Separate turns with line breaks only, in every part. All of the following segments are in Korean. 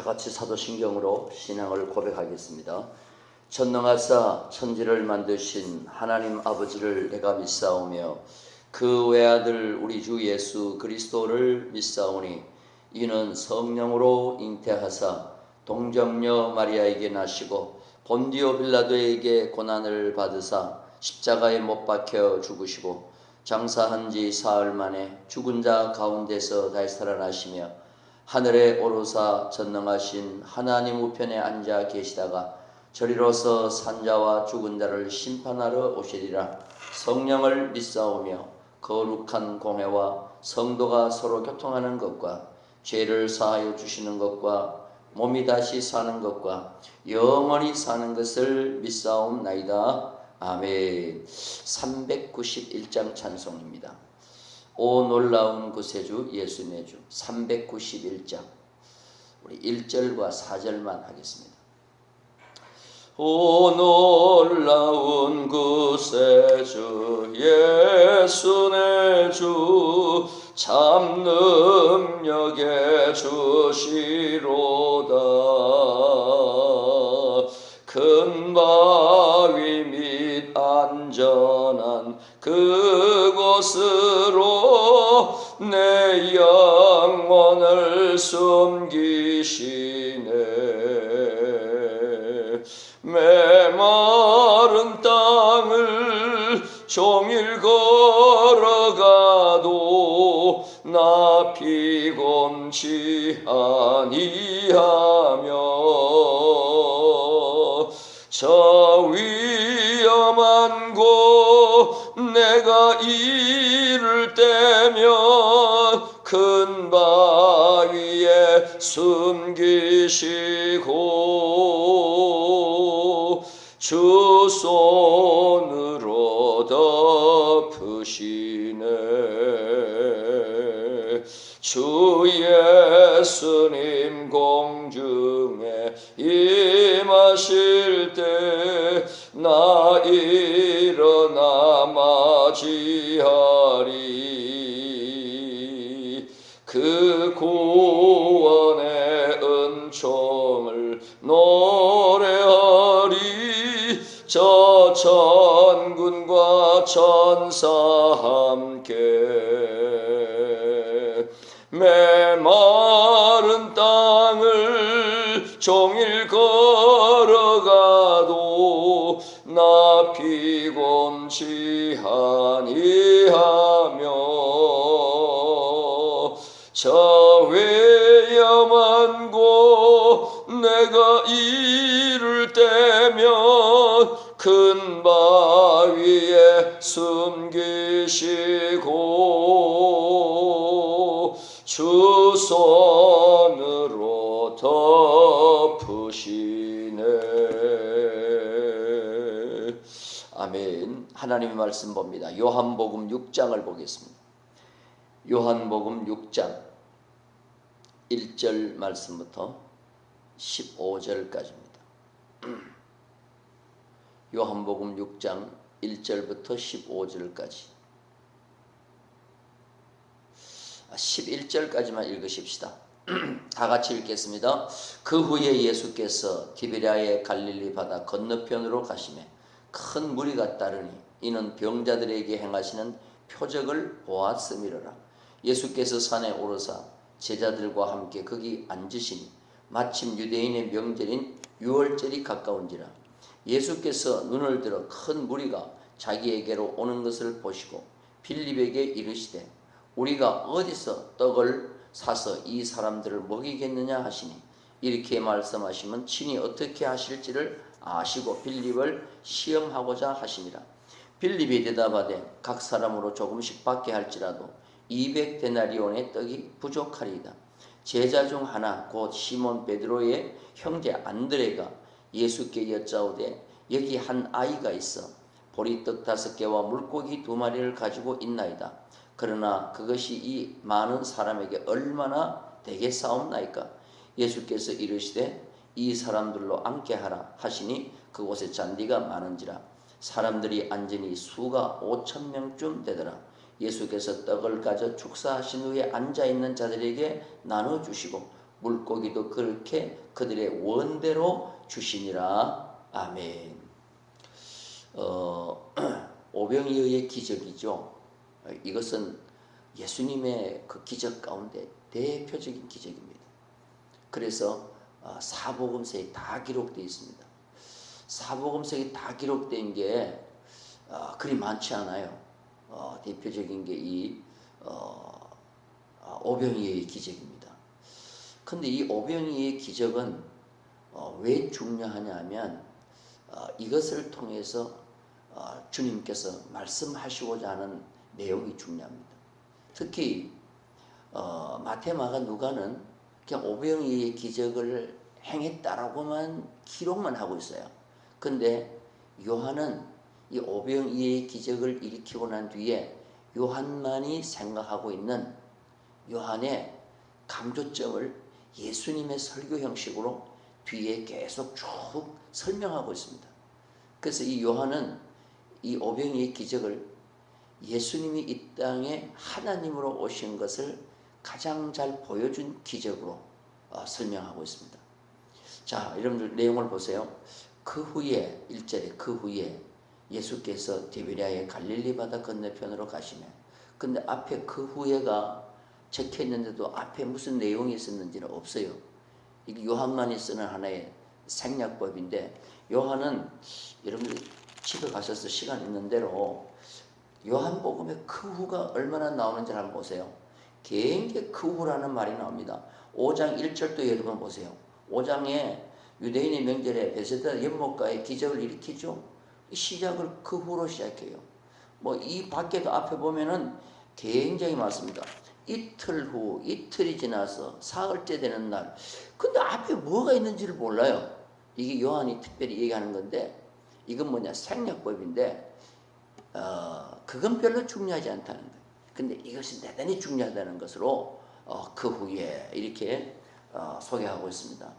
다 같이 사도신경으로 신앙을 고백하겠습니다. 전능하사 천지를 만드신 하나님 아버지를 내가 믿사오며 그 외아들 우리 주 예수 그리스도를 믿사오니 이는 성령으로 잉태하사 동정녀 마리아에게 나시고 본디오 빌라도에게 고난을 받으사 십자가에 못 박혀 죽으시고 장사한 지 사흘 만에 죽은 자 가운데서 다시 살아나시며 하늘에 오르사 전능하신 하나님 우편에 앉아 계시다가 저리로서 산자와 죽은 자를 심판하러 오시리라. 성령을 믿사오며 거룩한 공회와 성도가 서로 교통하는 것과 죄를 사하여 주시는 것과 몸이 다시 사는 것과 영원히 사는 것을 믿사옵나이다. 아멘. 391장 찬송입니다. 오 놀라운 구세주 예수님의 주 391장 우리 1절과 4절만 하겠습니다. 오 놀라운 구세주 예수의 주 참 능력의 주시로다. 큰 바위 및 안전한 그곳으로 내 영혼을 숨기시네. 메마른 땅을 종일 걸어가도 나 피곤치 아니하며 저 위험한 곳 내가 이를 때면 큰 바위에 숨기시고 주 손으로 덮으시네. 주 예수님 공중에 임하실 때 나 일어나 맞이하리. 그 구원의 은총을 노래하리. 저 천군과 천사 함께 메마른 땅을 종일 걸어가도 나 피곤치 아니하며 저 위험한 곳 내가 이를 때면 큰 바위에 숨기시고 주 손으로 덮으시네. 아멘. 하나님의 말씀 봅니다. 요한복음 6장을 보겠습니다. 요한복음 6장 1절 말씀부터 15절까지입니다. 요한복음 6장 1절부터 15절까지 11절까지만 읽으십시다. 다 같이 읽겠습니다. 그 후에 예수께서 디베랴의 갈릴리 바다 건너편으로 가시매 큰 무리가 따르니 이는 병자들에게 행하시는 표적을 보았음이로라. 예수께서 산에 오르사 제자들과 함께 거기 앉으시니 마침 유대인의 명절인 유월절이 가까운지라. 예수께서 눈을 들어 큰 무리가 자기에게로 오는 것을 보시고 빌립에게 이르시되 우리가 어디서 떡을 사서 이 사람들을 먹이겠느냐 하시니 이렇게 말씀하시면 친히 어떻게 하실지를 아시고 빌립을 시험하고자 하시니라. 빌립이 대답하되 각 사람으로 조금씩 받게 할지라도 200데나리온의 떡이 부족하리이다. 제자 중 하나 곧 시몬 베드로의 형제 안드레가 예수께 여짜오되 여기 한 아이가 있어 보리떡 5개와 물고기 2마리를 가지고 있나이다. 그러나 그것이 이 많은 사람에게 얼마나 되겠사옵나이까? 예수께서 이르시되 이 사람들로 앉게 하라 하시니 그곳에 잔디가 많은지라. 사람들이 앉으니 수가 5,000명쯤 되더라. 예수께서 떡을 가져 축사하신 후에 앉아있는 자들에게 나눠주시고 물고기도 그렇게 그들의 원대로 주시니라. 아멘. 오병이어의 기적이죠. 이것은 예수님의 그 기적 가운데 대표적인 기적입니다. 그래서 사복음서에 다 기록되어 있습니다. 사복음서에 다 기록된 게 그리 많지 않아요. 대표적인 게 이 오병이어의 기적입니다. 근데 이 오병이어의 기적은 왜 중요하냐 하면 이것을 통해서 주님께서 말씀하시고자 하는 내용이 중요합니다. 특히 마태, 마가, 누가는 그냥 오병이어의 기적을 행했다라고만 기록만 하고 있어요. 근데 요한은 이 오병이어의 기적을 일으키고 난 뒤에 요한만이 생각하고 있는 요한의 강조점을 예수님의 설교 형식으로 뒤에 계속 쭉 설명하고 있습니다. 그래서 이 요한은 이 오병이어의 기적을 예수님이 이 땅에 하나님으로 오신 것을 가장 잘 보여준 기적으로 설명하고 있습니다. 자, 여러분들 내용을 보세요. 그 후에 1절에 그 후에 예수께서 디베랴의 갈릴리 바다 건너편으로 가시며, 근데 앞에 그 후에가 적혀 있는데도 앞에 무슨 내용이 있었는지는 없어요. 이게 요한만이 쓰는 하나의 생략법인데, 요한은 여러분들 집에 가셔서 시간 있는 대로 요한복음의 그 후가 얼마나 나오는지 한번 보세요. 굉장히 그 후라는 말이 나옵니다. 5장 1절도 여러분 보세요. 5장에 유대인의 명절에 베세다 연못가에 기적을 일으키죠. 시작을 그 후로 시작해요. 뭐 이 밖에도 앞에 보면은 굉장히 많습니다. 이틀 후, 이틀이 지나서 사흘째 되는 날. 근데 앞에 뭐가 있는지를 몰라요. 이게 요한이 특별히 얘기하는 건데, 이건 뭐냐, 생략법인데 그건 별로 중요하지 않다는 거예요. 근데 이것이 대단히 중요하다는 것으로 그 후에 이렇게 소개하고 있습니다.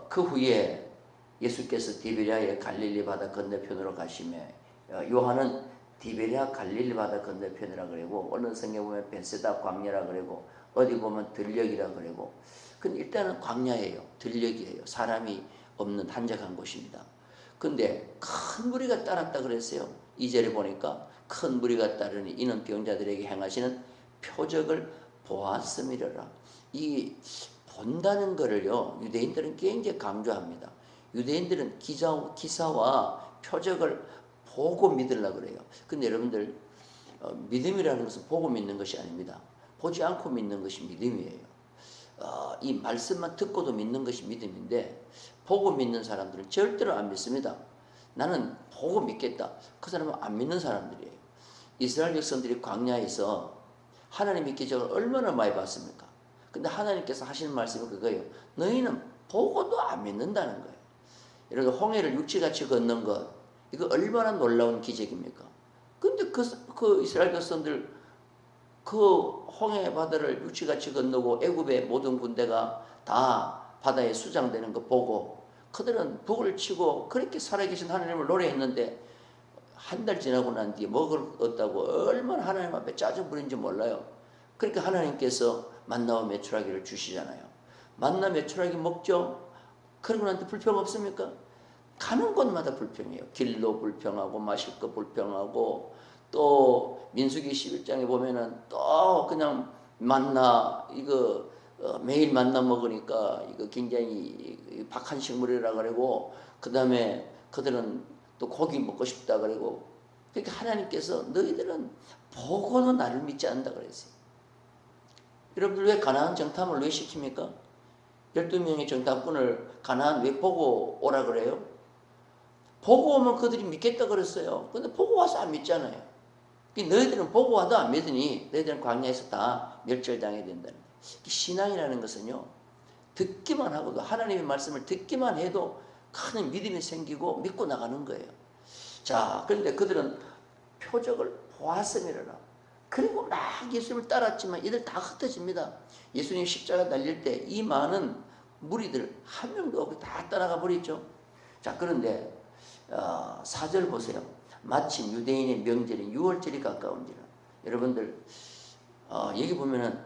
그 후에 예수께서 디베랴의 갈릴리 바다 건너편으로 가시매, 요한은 디베랴 갈릴리 바다 건너편이라 그러고, 어느 성경에 보면 베세다 광야라 그러고, 어디 보면 들녘이라 그러고. 근데 일단은 광야예요. 들녘이에요. 사람이 없는 한적한 곳입니다. 근데 큰 무리가 따랐다 그랬어요. 2절에 보니까 큰 무리가 따르니 이는 병자들에게 행하시는 표적을 보았음이라. 이 본다는 것을요, 유대인들은 굉장히 강조합니다. 유대인들은 기사와 표적을 보고 믿으려고 그래요. 근데 여러분들, 믿음이라는 것은 보고 믿는 것이 아닙니다. 보지 않고 믿는 것이 믿음이에요. 이 말씀만 듣고도 믿는 것이 믿음인데, 보고 믿는 사람들은 절대로 안 믿습니다. 나는 보고 믿겠다. 그 사람은 안 믿는 사람들이에요. 이스라엘 백성들이 광야에서 하나님의 기적을 얼마나 많이 봤습니까? 근데 하나님께서 하시는 말씀이 그거예요. 너희는 보고도 안 믿는다는 거예요. 여러분, 홍해를 육지같이 걷는 것, 이거 얼마나 놀라운 기적입니까? 근데 그 이스라엘 백성들 그 홍해 바다를 육지같이 건너고 애굽의 모든 군대가 다 바다에 수장되는 거 보고 그들은 북을 치고 그렇게 살아계신 하나님을 노래했는데, 한 달 지나고 난 뒤에 먹을 없다고 얼마나 하나님 앞에 짜증 부린지 몰라요. 그러니까 하나님께서 만나와 메추라기를 주시잖아요. 만나 메추라기 먹죠. 그러고 난 뒤 불평 없습니까? 가는 곳마다 불평해요. 길도 불평하고 마실 거 불평하고, 또 민수기 11장에 보면은 또 그냥 만나 이거 매일 만나 먹으니까 이거 굉장히 박한 식물이라 그러고, 그 다음에 그들은 또 고기 먹고 싶다 그러고. 그러니까 하나님께서 너희들은 보고도 나를 믿지 않는다 그랬어요. 여러분들 왜 가나안 정탐을 왜 시킵니까? 12명의 정탐꾼을 가나안 왜 보고 오라 그래요? 보고 오면 그들이 믿겠다 그랬어요. 근데 보고 와서 안 믿잖아요. 너희들은 보고 와도 안 믿으니 너희들은 광야에서 다 멸절당해야 된다는 거예요. 신앙이라는 것은요, 듣기만 하고도, 하나님의 말씀을 듣기만 해도 큰 믿음이 생기고 믿고 나가는 거예요. 자, 그런데 그들은 표적을 보았음이라. 그리고 막 예수님을 따랐지만 이들 다 흩어집니다. 예수님 십자가 달릴 때 이 많은 무리들 한 명도 없고 다 따라가 버리죠. 자, 그런데 4절 보세요. 마침 유대인의 명절인 6월절이 가까운지라. 여러분들 여기 보면은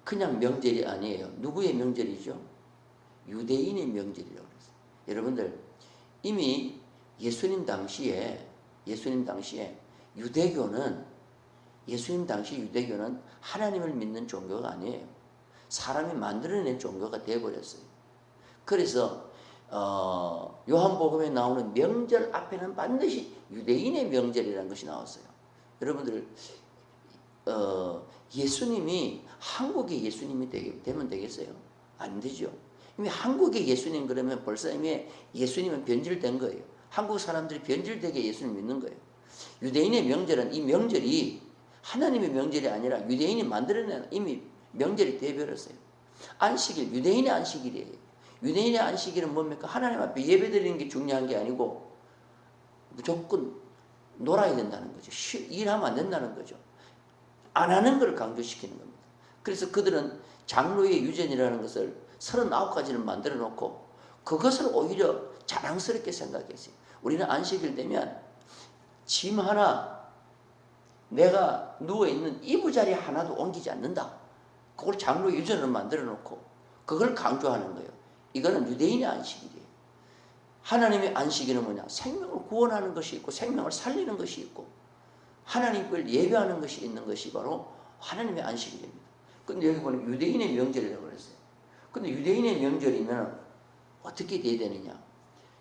그냥 명절이 아니에요. 누구의 명절이죠? 유대인의 명절이라고 그랬어요. 여러분들 이미 예수님 당시에 예수님 당시 유대교는 하나님을 믿는 종교가 아니에요. 사람이 만들어낸 종교가 되어버렸어요. 그래서 요한복음에 나오는 명절 앞에는 반드시 유대인의 명절이라는 것이 나왔어요. 여러분들 예수님이 한국의 예수님이 되면 되겠어요? 안 되죠. 이미 한국의 예수님 그러면 벌써 이미 예수님은 변질된 거예요. 한국 사람들이 변질되게 예수님 믿는 거예요. 유대인의 명절은 이 명절이 하나님의 명절이 아니라 유대인이 만들어낸 이미 명절이 되어버렸어요. 안식일, 유대인의 안식일이에요. 유대인의 안식일은 뭡니까? 하나님 앞에 예배드리는 게 중요한 게 아니고 무조건 놀아야 된다는 거죠. 일하면 안 된다는 거죠. 안 하는 걸 강조시키는 겁니다. 그래서 그들은 장로의 유전이라는 것을 39가지를 만들어 놓고 그것을 오히려 자랑스럽게 생각했어요. 우리는 안식일 되면 짐 하나, 내가 누워있는 이부자리 하나도 옮기지 않는다. 그걸 장로 유전을 만들어 놓고 그걸 강조하는 거예요. 이거는 유대인의 안식일이에요. 하나님의 안식일은 뭐냐? 생명을 구원하는 것이 있고 생명을 살리는 것이 있고 하나님을 예배하는 것이 있는 것이 바로 하나님의 안식일입니다. 근데 여기 보면 유대인의 명절이라고 그랬어요. 근데 유대인의 명절이면 어떻게 돼야 되느냐?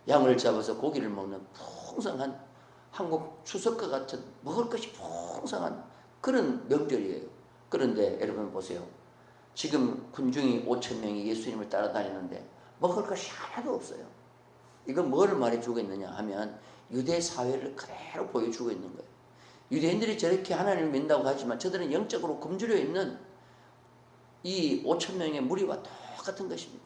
양을 잡아서 고기를 먹는 풍성한 한국 추석과 같은 먹을 것이 풍성한 그런 명절이에요. 그런데 여러분 보세요. 지금 군중이 5,000명이 예수님을 따라다니는데 먹을 것이 하나도 없어요. 이건 뭘 말해주고 있느냐 하면 유대 사회를 그대로 보여주고 있는 거예요. 유대인들이 저렇게 하나님을 믿는다고 하지만 저들은 영적으로 굶주려 있는 이 5,000명의 무리와 똑같은 것입니다.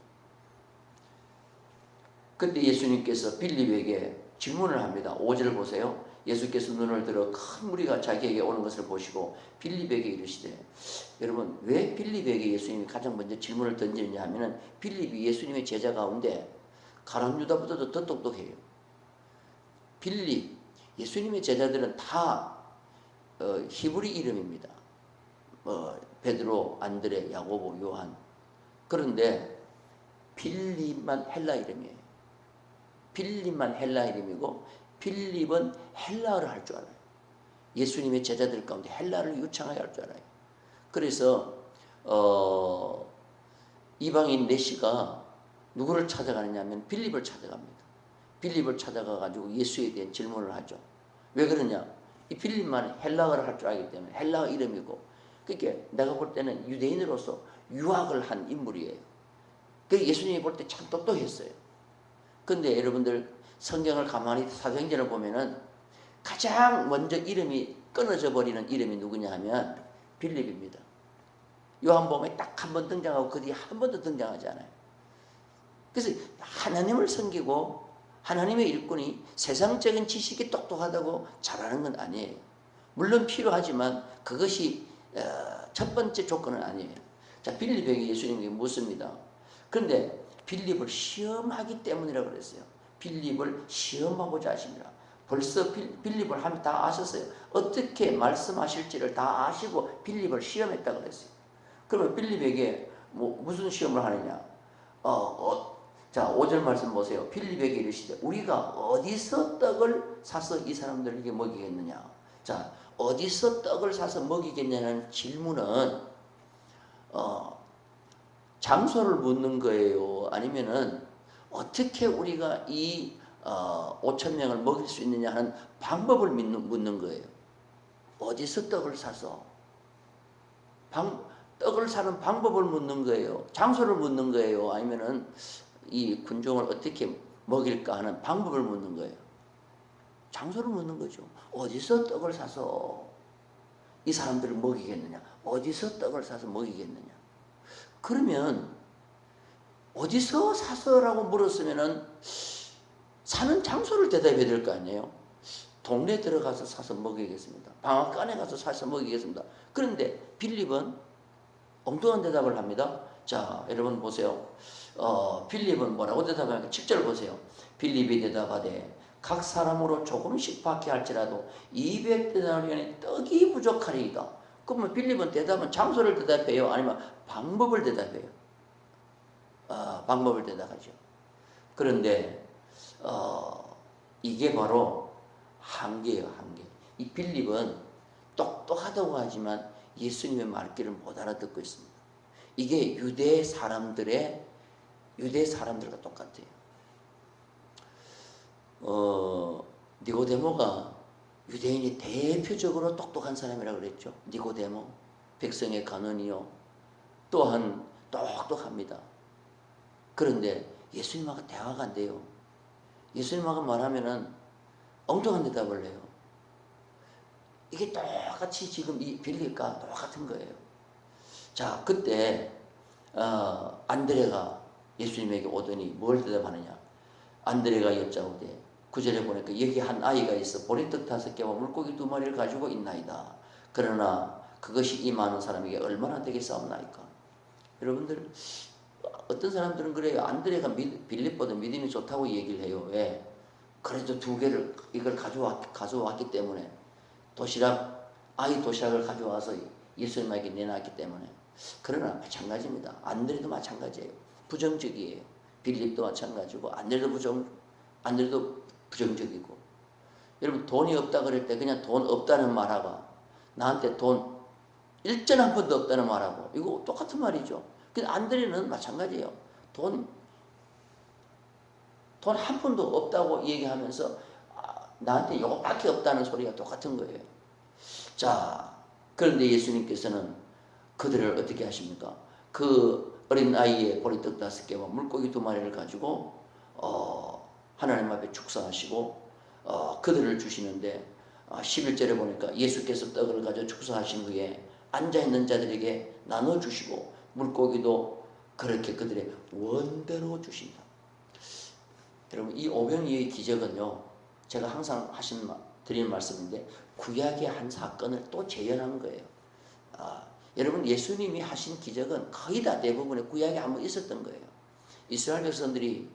그때 예수님께서 빌립에게 질문을 합니다. 5절 보세요. 예수께서 눈을 들어 큰 무리가 자기에게 오는 것을 보시고 빌립에게 이르시되, 여러분 왜 빌립에게 예수님이 가장 먼저 질문을 던지느냐 하면은 빌립이 예수님의 제자 가운데 가룟 유다보다도 더 똑똑해요. 빌립, 예수님의 제자들은 다 히브리 이름입니다. 베드로, 안드레, 야고보, 요한. 그런데 빌립만 헬라 이름이에요. 빌립만 헬라 이름이고 빌립은 헬라어를 할 줄 알아요. 예수님의 제자들 가운데 헬라를 유창하게 할 줄 알아요. 그래서 이방인 내시가 누구를 찾아가느냐 하면 빌립을 찾아갑니다. 빌립을 찾아가가지고 예수에 대한 질문을 하죠. 왜 그러냐? 이 빌립만 헬라어를 할 줄 알기 때문에 헬라어 이름이고, 그러니까 내가 볼 때는 유대인으로서 유학을 한 인물이에요. 그래서 예수님이 볼 때 참 똑똑했어요. 근데 여러분들 성경을 가만히 사도행전을 보면은 가장 먼저 이름이 끊어져 버리는 이름이 누구냐 하면 빌립입니다. 요한복음에 딱 한 번 등장하고 그 뒤에 한 번도 등장하지 않아요. 그래서 하나님을 섬기고 하나님의 일꾼이 세상적인 지식이 똑똑하다고 잘하는 건 아니에요. 물론 필요하지만 그것이 첫 번째 조건은 아니에요. 자, 빌립에게 예수님이 묻습니다. 그런데 빌립을 시험하기 때문이라고 그랬어요. 빌립을 시험하고자 하십니다. 벌써 빌립을 하면 다 아셨어요. 어떻게 말씀하실지를 다 아시고 빌립을 시험했다고 그랬어요. 그러면 빌립에게 무슨 시험을 하느냐? 자, 5절 말씀 보세요. 빌립에게 이르시되 우리가 어디서 떡을 사서 이 사람들에게 먹이겠느냐? 자, 어디서 떡을 사서 먹이겠냐는 질문은 장소를 묻는 거예요? 아니면은 어떻게 우리가 이 5,000명을 먹일 수 있느냐 하는 방법을 묻는 거예요. 어디서 떡을 사서 떡을 사는 방법을 묻는 거예요. 장소를 묻는 거예요. 아니면은 이 군종을 어떻게 먹일까 하는 방법을 묻는 거예요. 장소를 묻는 거죠. 어디서 떡을 사서 이 사람들을 먹이겠느냐? 어디서 떡을 사서 먹이겠느냐? 그러면 어디서 사서라고 물었으면은 사는 장소를 대답해야 될 거 아니에요. 동네 들어가서 사서 먹이겠습니다. 방앗간에 가서 사서 먹이겠습니다. 그런데 빌립은 엉뚱한 대답을 합니다. 자, 여러분 보세요. 빌립은 뭐라고 대답하니까 7절 보세요. 빌립이 대답하되 각 사람으로 조금씩 받게 할지라도 200데나리온의 떡이 부족하리이다. 그러면 빌립은 대답은 장소를 대답해요? 아니면 방법을 대답해요? 방법을 대답하죠. 그런데 이게 바로 한계예요, 한계. 이 빌립은 똑똑하다고 하지만 예수님의 말귀를 못 알아듣고 있습니다. 이게 유대 사람들과 똑같아요. 니고데모가 유대인이 대표적으로 똑똑한 사람이라고 그랬죠. 니고데모, 백성의 간원이요. 또한 똑똑합니다. 그런데 예수님하고 대화가 안 돼요. 예수님하고 말하면은 엉뚱한 대답을 해요. 이게 똑같이 지금 이 빌립과 똑같은 거예요. 자, 그때 안드레가 예수님에게 오더니 뭘 대답하느냐? 안드레가 여짜오되 9절에 보니까 여기 한 아이가 있어 보리떡 5개와 물고기 2마리를 가지고 있나이다. 그러나 그것이 이 많은 사람에게 얼마나 되겠사옵나이까? 여러분들, 어떤 사람들은 그래요. 안드레가 빌립보다 믿음이 좋다고 얘기를 해요. 왜? 그래도 2개를 이걸 가져왔기 때문에 아이 도시락을 가져와서 예수님에게 내놨기 때문에. 그러나 마찬가지입니다. 안드레도 마찬가지예요. 부정적이에요. 빌립도 마찬가지고 안드레도 부정적이고. 여러분, 돈이 없다 그럴 때 그냥 돈 없다는 말하고 나한테 돈 일전 한 번도 없다는 말하고 이거 똑같은 말이죠. 근데 안드레는 마찬가지예요. 돈 한 푼도 없다고 얘기하면서 나한테 이거밖에 없다는 소리가 똑같은 거예요. 자, 그런데 예수님께서는 그들을 어떻게 하십니까? 그 어린 아이의 보리떡 5개와 물고기 2마리를 가지고 하나님 앞에 축사하시고 그들을 주시는데 11절에 보니까 예수께서 떡을 가져 축사하신 후에 앉아있는 자들에게 나눠주시고 물고기도 그렇게 그들의 원대로 주신다. 여러분, 이 오병이어의 기적은요, 제가 항상 드리는 말씀인데 구약의 한 사건을 또 재현한 거예요. 여러분, 예수님이 하신 기적은 거의 다 대부분의 구약에 한번 있었던 거예요. 이스라엘 백성들이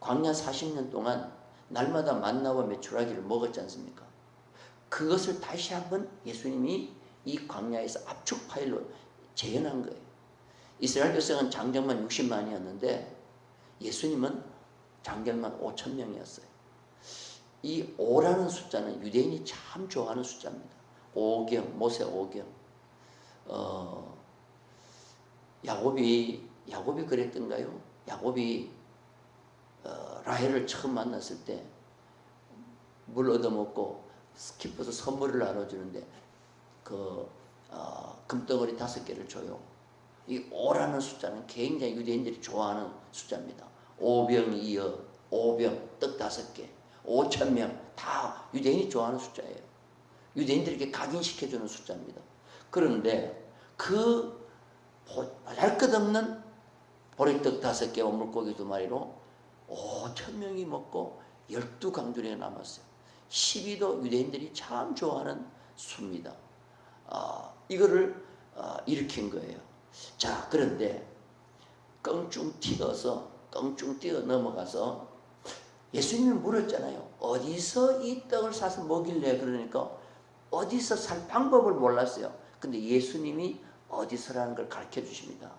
광야 40년 동안 날마다 만나와 메추라기를 먹었지 않습니까? 그것을 다시 한번 예수님이 이 광야에서 압축 파일로 재현한 거예요. 이스라엘 백성은 장정만 60만이었는데 예수님은 장정만 5,000명이었어요. 이 5라는 숫자는 유대인이 참 좋아하는 숫자입니다. 오경, 모세 오경. 야곱이 그랬던가요? 야곱이 라헬을 처음 만났을 때 물 얻어먹고 깊어서 선물을 나눠주는데 금덩어리 5개를 줘요. 이 5라는 숫자는 굉장히 유대인들이 좋아하는 숫자입니다. 오병이어, 떡 5개, 5,000명 다 유대인이 좋아하는 숫자예요. 유대인들에게 각인시켜주는 숫자입니다. 그런데 그 보잘것없는 보리떡 5개와 물고기 2마리로 5,000명이 먹고 12강줄에 남았어요. 12도 유대인들이 참 좋아하는 수입니다. 이거를 일으킨 거예요. 자, 그런데 껑충 뛰어 넘어가서 예수님이 물었잖아요. 어디서 이 떡을 사서 먹일래? 그러니까 어디서 살 방법을 몰랐어요. 근데 예수님이 어디서라는 걸 가르쳐 주십니다.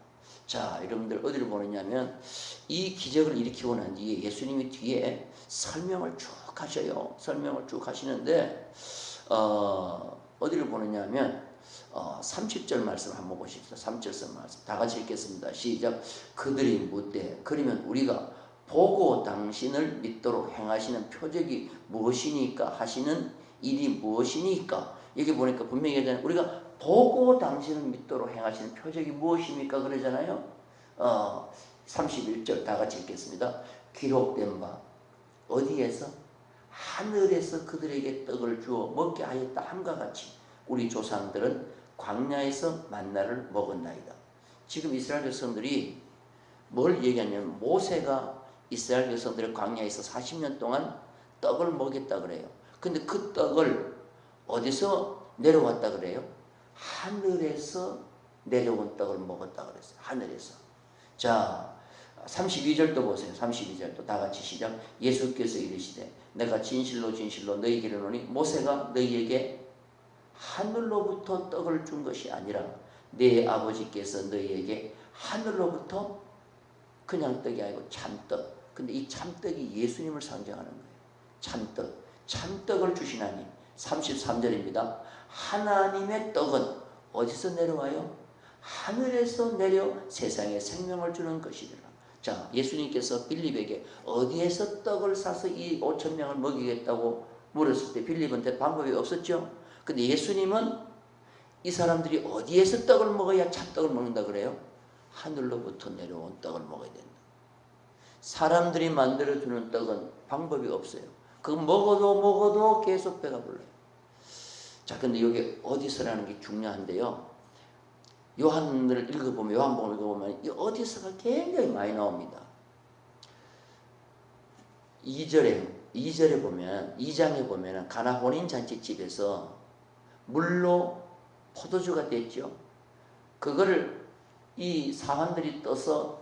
자, 여러분들 어디를 보느냐면 이 기적을 일으키고 난 뒤에 예수님이 뒤에 설명을 쭉 하셔요. 설명을 쭉 하시는데 어디를 보느냐면 30절 말씀 한번 보십시오. 30절 말씀 다 같이 읽겠습니다. 시작. 그들이 묻되 그러면 우리가 보고 당신을 믿도록 행하시는 표적이 무엇이니까 하시는 일이 무엇이니까. 여기 보니까 분명히 얘기하잖아요. 우리가 보고 당신을 믿도록 행하시는 표적이 무엇입니까? 그러잖아요. 31절 다 같이 읽겠습니다. 기록된 바 어디에서? 하늘에서 그들에게 떡을 주어 먹게 하였다 함과 같이 우리 조상들은 광야에서 만나를 먹었나이다. 지금 이스라엘 백성들이 뭘 얘기하냐면 모세가 이스라엘 백성들을 광야에서 40년 동안 떡을 먹였다 그래요. 근데 그 떡을 어디서 내려왔다 그래요? 하늘에서 내려온 떡을 먹었다 그랬어요. 하늘에서. 자, 32절도 보세요. 32절도 다 같이 시작. 예수께서 이르시되 내가 진실로 너희에게 이르노니 모세가 너희에게 하늘로부터 떡을 준 것이 아니라 내 아버지께서 너희에게 하늘로부터 그냥 떡이 아니고 참떡. 근데 이 참떡이 예수님을 상징하는 거예요. 참떡. 참떡을 주시나니 33절입니다. 하나님의 떡은 어디서 내려와요? 하늘에서 내려 세상에 생명을 주는 것이니라. 자, 예수님께서 빌립에게 어디에서 떡을 사서 이 5,000명을 먹이겠다고 물었을 때 빌립한테 방법이 없었죠. 근데 예수님은 이 사람들이 어디에서 떡을 먹어야 참떡을 먹는다 그래요? 하늘로부터 내려온 떡을 먹어야 된다. 사람들이 만들어주는 떡은 방법이 없어요. 그거 먹어도 계속 배가 불러요. 자, 근데 여기 어디서라는 게 중요한데요. 요한복음을 읽어보면 이 어디서가 굉장히 많이 나옵니다. 2절에 보면, 2장에 보면 가나 혼인잔치집에서 물로 포도주가 됐죠. 그거를 이 사환들이 떠서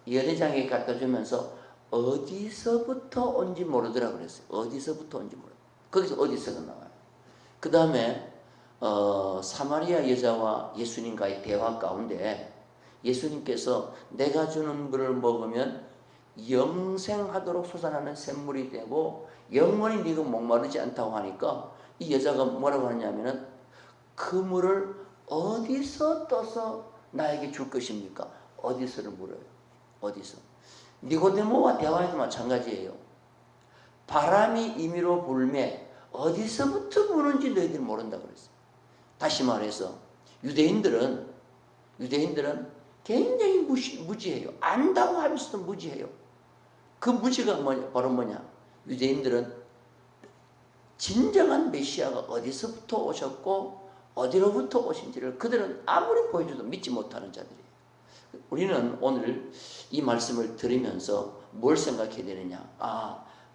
연회장에 갖다 주면서 어디서부터 온지 모르더라 그랬어요. 어디서부터 온지 모르. 거기서 어디서가 나와요. 그 다음에 사마리아 여자와 예수님과의 대화 가운데 예수님께서 내가 주는 물을 먹으면 영생하도록 솟아나는 샘물이 되고 영원히 네가 목마르지 않다고 하니까 이 여자가 뭐라고 하냐면은 그 물을 어디서 떠서 나에게 줄 것입니까? 어디서를 물어요. 어디서? 니고데모와 대화에도 마찬가지예요. 바람이 임의로 불매 어디서부터 부는지 너희들이 모른다 그랬어요. 다시 말해서 유대인들은 굉장히 무지해요. 안다고 하면서도 무지해요. 그 무지가 바로 뭐냐? 유대인들은 진정한 메시아가 어디서부터 오셨고 어디로부터 오신지를 그들은 아무리 보여줘도 믿지 못하는 자들이에요. 우리는 오늘 이 말씀을 들으면서 뭘 생각해야 되느냐?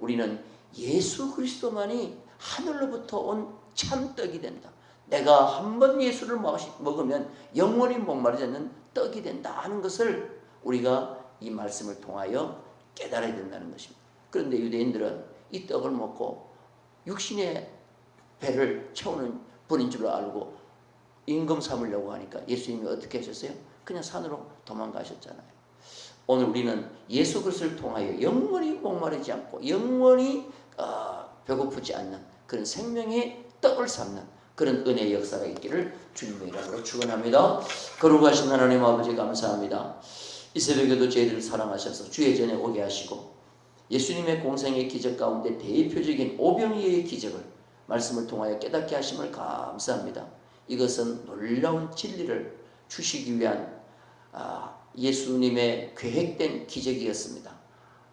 우리는 예수 그리스도만이 하늘로부터 온 참떡이 된다. 내가 한번 예수를 먹으면 영원히 목마르지 않는 떡이 된다 하는 것을 우리가 이 말씀을 통하여 깨달아야 된다는 것입니다. 그런데 유대인들은 이 떡을 먹고 육신의 배를 채우는 분인 줄 알고 임금 삼으려고 하니까 예수님이 어떻게 하셨어요? 그냥 산으로 도망가셨잖아요. 오늘 우리는 예수 그리스도를 통하여 영원히 목마르지 않고 영원히 배고프지 않는 그런 생명의 떡을 삼는 그런 은혜의 역사가 있기를 주님의 이름으로 축원합니다. 거룩하신 하나님 아버지 감사합니다. 이 새벽에도 저희들을 사랑하셔서 주의 전에 오게 하시고 예수님의 공생의 기적 가운데 대표적인 오병이어의 기적을 말씀을 통하여 깨닫게 하심을 감사합니다. 이것은 놀라운 진리를 주시기 위한 예수님의 계획된 기적이었습니다.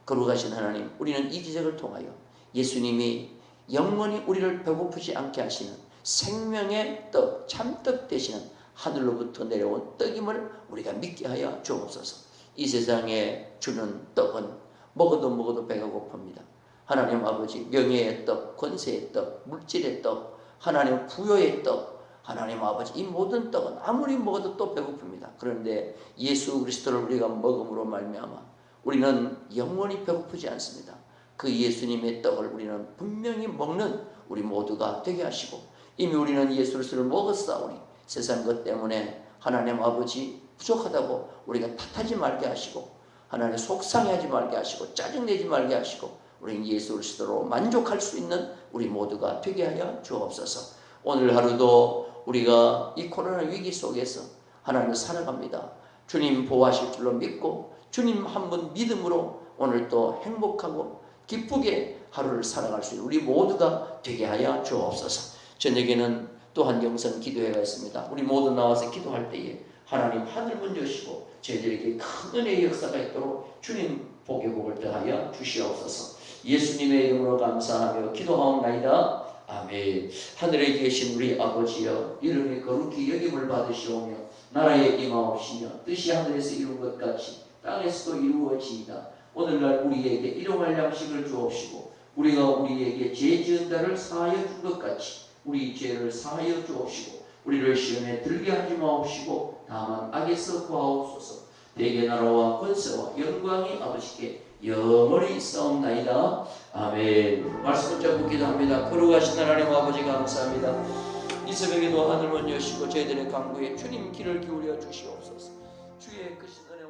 거룩하신 하나님, 우리는 이 기적을 통하여 예수님이 영원히 우리를 배고프지 않게 하시는 생명의 떡, 참떡 되시는 하늘로부터 내려온 떡임을 우리가 믿게 하여 주옵소서. 이 세상에 주는 떡은 먹어도 배가 고픕니다. 하나님 아버지, 명예의 떡, 권세의 떡, 물질의 떡, 하나님 부여의 떡, 하나님 아버지, 이 모든 떡은 아무리 먹어도 또 배고픕니다. 그런데 예수 그리스도를 우리가 먹음으로 말미암아 우리는 영원히 배고프지 않습니다. 그 예수님의 떡을 우리는 분명히 먹는 우리 모두가 되게 하시고, 이미 우리는 예수 그리스도를 먹었사오니 세상 것 때문에 하나님 아버지 부족하다고 우리가 탓하지 말게 하시고, 하나님 속상해하지 말게 하시고, 짜증내지 말게 하시고, 우리는 예수 그리스도로 만족할 수 있는 우리 모두가 되게 하여 주옵소서. 오늘 하루도 우리가 이 코로나 위기 속에서 하나님을 살아갑니다. 주님 보호하실 줄로 믿고 주님 한 분 믿음으로 오늘 또 행복하고 기쁘게 하루를 살아갈 수 있는 우리 모두가 되게 하여 주옵소서. 저녁에는 또한 영성 기도회가 있습니다. 우리 모두 나와서 기도할 때에 하나님 하늘 문 여시고 저희들에게 큰 은혜의 역사가 있도록 주님 복의 복을 더하여 주시옵소서. 예수님의 이름으로 감사하며 기도하옵나이다. 아멘. 하늘에 계신 우리 아버지여, 이름이 거룩히 여김을 받으시오며 나라에 임하옵시며 뜻이 하늘에서 이룬 것 같이 땅에서도 이루어지이다. 오늘날 우리에게 일용할 양식을 주옵시고 우리가 우리에게 죄 지은 자를 사하여 준 것 같이 우리 죄를 사하여 주옵시고 우리를 시험에 들게 하지 마옵시고 다만 악에서 구하옵소서. 대개 나라와 권세와 영광이 아버지께 영원히 있사옵나이다. 아멘. 말씀 붙잡고 기도합니다. 거룩하신 하나님 아버지 감사합니다. 이 새벽에도 하늘 문 여시고 저희들의 간구에 주님 귀를 기울여 주시옵소서. 주의 크신 은혜